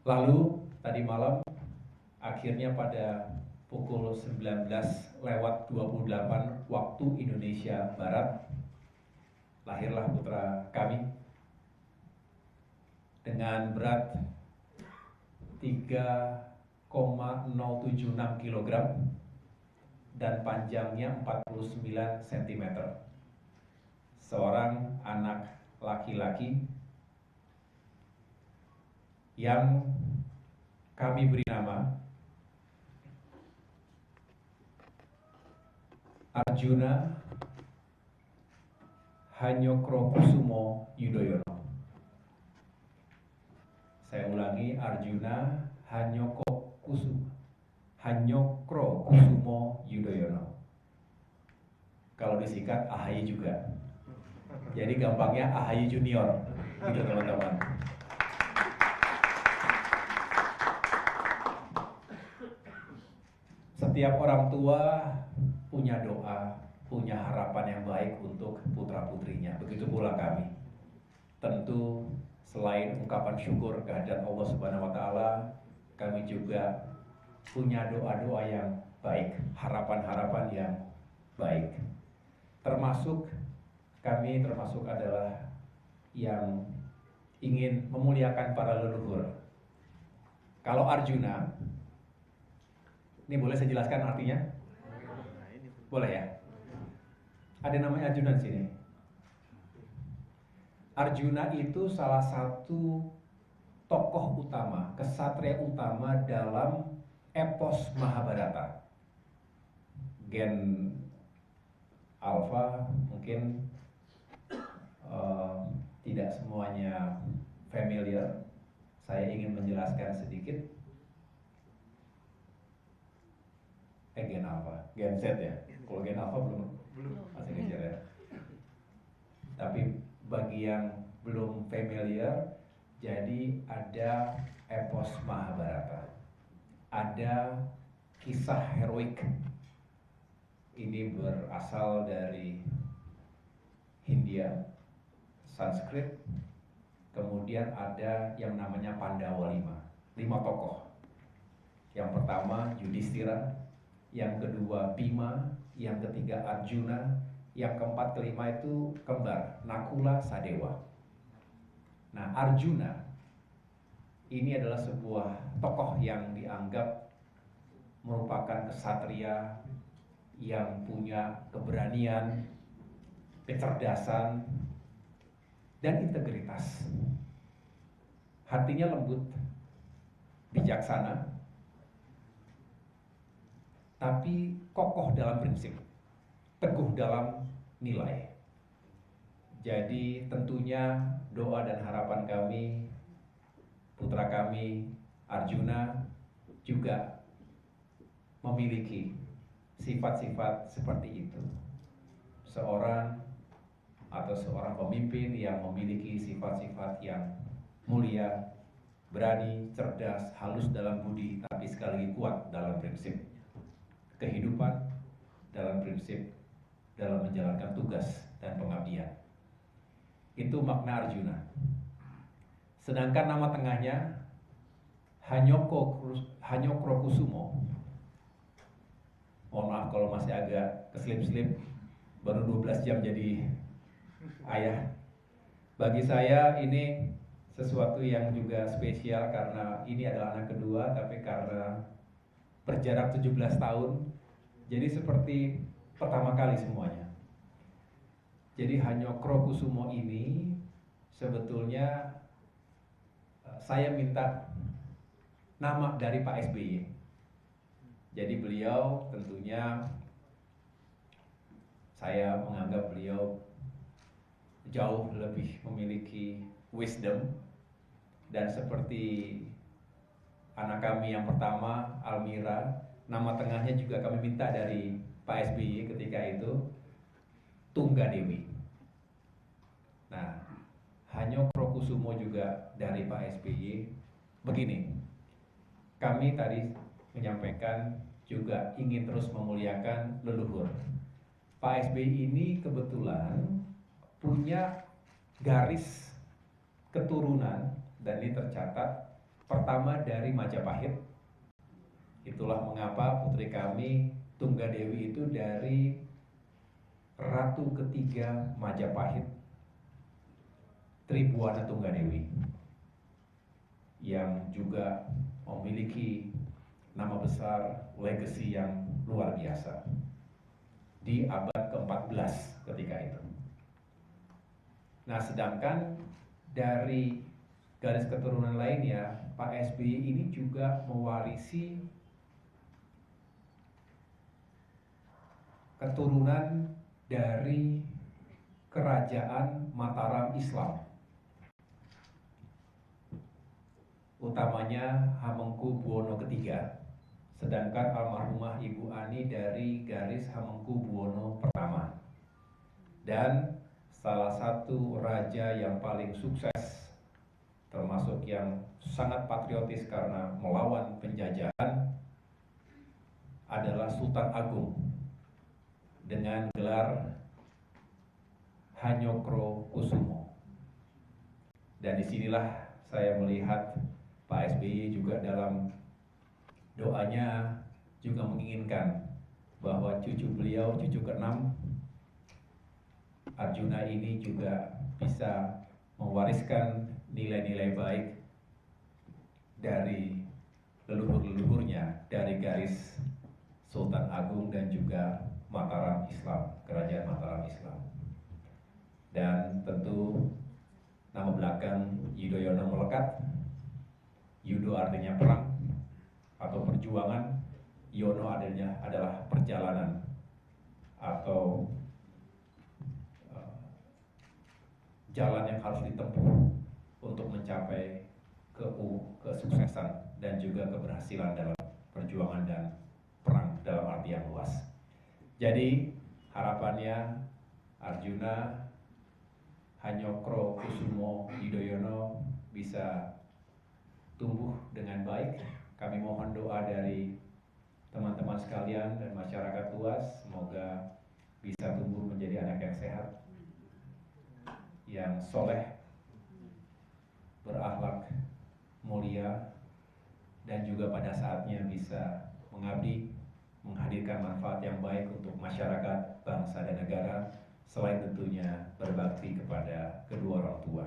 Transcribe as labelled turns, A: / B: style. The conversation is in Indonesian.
A: Lalu tadi malam akhirnya pada pukul 19:28 waktu Indonesia Barat lahirlah putra kami dengan berat 3,076 kg dan panjangnya 49 cm. Seorang anak laki-laki yang kami beri nama Arjuna Hanyokrokusumo Yudhoyono. Saya ulangi, Arjuna Hanyokrokusumo Yudhoyono. Kalau disingkat AHY juga. Jadi gampangnya AHY Junior, gitu teman-teman. Setiap orang tua punya doa, punya harapan yang baik untuk putra-putrinya. Begitu pula kami. Tentu selain ungkapan syukur kehadirat Allah Subhanahu wa taala, kami juga punya doa-doa yang baik, harapan-harapan yang baik. Kami termasuk adalah yang ingin memuliakan para leluhur. Kalau Arjuna, ini boleh saya jelaskan artinya? Boleh ya? Ada namanya Arjuna di sini. Arjuna itu salah satu tokoh utama, kesatria utama dalam epos Mahabharata. Gen Alpha mungkin tidak semuanya familiar. Saya ingin menjelaskan sedikit. Gen Alpha, Gen Z ya. Kalau Gen Alpha belum masih ngejar ya. Tapi bagi yang belum familiar, jadi ada epos Mahabharata, ada kisah heroik. Ini berasal dari Hindia, Sanskrit. Kemudian ada yang namanya Pandawa 5 tokoh. Yang pertama Yudhistira, yang kedua Bima, yang ketiga Arjuna, yang keempat kelima itu kembar Nakula Sadewa. Nah, Arjuna ini adalah sebuah tokoh yang dianggap merupakan kesatria yang punya keberanian, kecerdasan, dan integritas. Hatinya lembut, bijaksana, tapi kokoh dalam prinsip, teguh dalam nilai. Jadi tentunya doa dan harapan kami, putra kami Arjuna juga memiliki sifat-sifat seperti itu. Seorang pemimpin yang memiliki sifat-sifat yang mulia, berani, cerdas, halus dalam budi, tapi sekali lagi kuat dalam prinsip kehidupan, dalam prinsip dalam menjalankan tugas dan pengabdian. Itu makna Arjuna. Sedangkan nama tengahnya Hanyokrokusumo. Mohon maaf kalau masih agak keslip-slip, baru 12 jam jadi ayah. Bagi saya ini sesuatu yang juga spesial karena ini adalah anak kedua, tapi karena berjarak 17 tahun, jadi seperti pertama kali semuanya. Jadi Hanyokrokusumo ini sebetulnya saya minta nama dari Pak SBY. Jadi beliau tentunya saya menganggap beliau jauh lebih memiliki wisdom, dan seperti anak kami yang pertama Almira, nama tengahnya juga kami minta dari Pak SBY ketika itu, Tunggadewi. Nah, Hanyokrokusumo juga dari Pak SBY. Begini, kami tadi menyampaikan juga ingin terus memuliakan leluhur. Pak SBY ini kebetulan punya garis keturunan, dan ini tercatat pertama dari Majapahit. Itulah mengapa putri kami Tunggadewi itu dari Ratu ketiga Majapahit, Tribuana Tunggadewi, yang juga memiliki nama besar, legacy yang luar biasa di abad ke-14 ketika itu. Nah, sedangkan dari garis keturunan lainnya, Pak SBY ini juga mewarisi keturunan dari kerajaan Mataram Islam, utamanya Hamengkubuwono III. Sedangkan almarhumah Ibu Ani dari garis Hamengkubuwono I. Dan salah satu raja yang paling sukses, termasuk yang sangat patriotis karena melawan penjajahan, adalah Sultan Agung dengan gelar Hanyokro Kusumo. Dan disinilah saya melihat Pak SBY juga dalam doanya juga menginginkan bahwa cucu beliau, cucu ke-6 Arjuna ini juga bisa mewariskan nilai-nilai baik dari leluhur-leluhurnya dari garis Sultan Agung dan juga Mataram Islam, kerajaan Mataram Islam. Dan tentu nama belakang Yudhoyono melekat. Yudo artinya perang atau perjuangan, Yono artinya adalah perjalanan atau jalan yang harus ditempuh untuk mencapai kesuksesan dan juga keberhasilan dalam perjuangan dan perang dalam arti yang luas. Jadi harapannya Arjuna Hanyokro Kusumo Yudhoyono bisa tumbuh dengan baik. Kami mohon doa dari teman-teman sekalian dan masyarakat luas, semoga bisa tumbuh menjadi anak yang sehat, yang soleh, berakhlak mulia, dan juga pada saatnya bisa mengabdi, menghadirkan manfaat yang baik untuk masyarakat, bangsa, dan negara, selain tentunya berbakti kepada kedua orang tua.